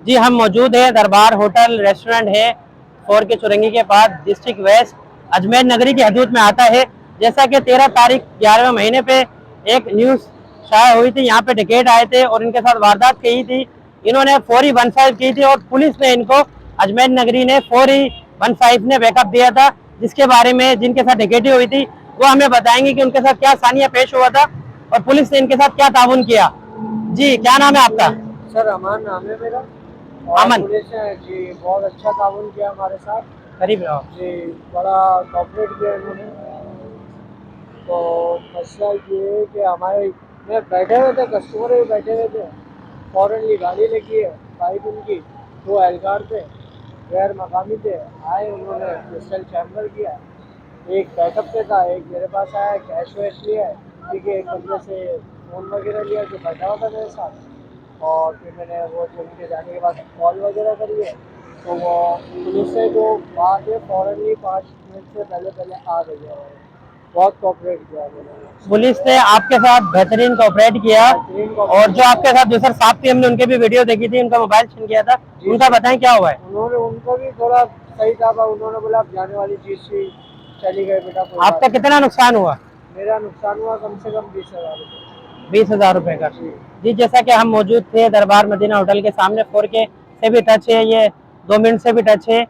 जी हम मौजूद है दरबार होटल रेस्टोरेंट है 4 के चुरंगी के पास, डिस्ट्रिक्ट वेस्ट अजमेर नगरी की हदूद में आता है। जैसा कि 13 तारीख 11वें महीने पे एक न्यूज शाया हुई थी, यहाँ पे टिकट आए थे और इनके साथ वारदात की थी। इन्होंने 4E15 की थी और पुलिस ने इनको अजमेर नगरी ने 4E15 ने बैकअप दिया था, जिसके बारे में जिनके साथ टिकट हुई थी वो हमें बताएंगे कि उनके साथ क्या सानिया पेश हुआ था और पुलिस ने इनके साथ क्या ताउन किया। जी क्या नाम है आपका? सर अमान नाम है मेरा। और अमन। पुलिस ने जी बहुत अच्छा ताउन किया हमारे साथ। करीब रहो। जी बड़ा कॉपरेट किया इन्होंने। तो मसला ये है कि हमारे में बैठे हुए थे, कस्टमर भी बैठे हुए थे। फ़ौरन ये गाड़ी लगी है, बाइक उनकी, 2 एहलकार थे, गैर मकामी थे। आए, उन्होंने पिस्टल चैम्बर किया। एक बैकअप पे था, एक मेरे पास आया, कैश वैश लिया है, ठीक है, एक बंदे से फ़ोन वगैरह लिया जो बैठा हुआ था मेरे साथ। और फिर मैंने वो जो उनके जाने के बाद कॉल वगैरह करी है, तो वो पुलिस से जो बात है फ़ौरन ही 5 मिनट से पहले पहले आ गई है। बहुत कोऑपरेट किया उन्होंने। पुलिस ने आपके साथ बेहतरीन कोऑपरेट किया बेहतरीन और कोऑपरेट जो आपके किया। साथ दूसरे साथ थी हमने उनके भी वीडियो देखी थी, उनका मोबाइल छीन गया था, जी उनका बताएं क्या हुआ है? उन्होंने, उनको भी थोड़ा सही था, पर उन्होंने बोला अब जाने वाली चीज़ थी, चली गई बेटा, कोई आपका बात कितना नुकसान हुआ? नहीं। मेरा नुकसान हुआ कम से कम 20,000 रुपये। 20,000 रुपए का। जी जी जैसा कि हम मौजूद थे दरबार मदीना होटल के सामने, 4 के से भी टच है, ये 2 मिनट से भी टच है।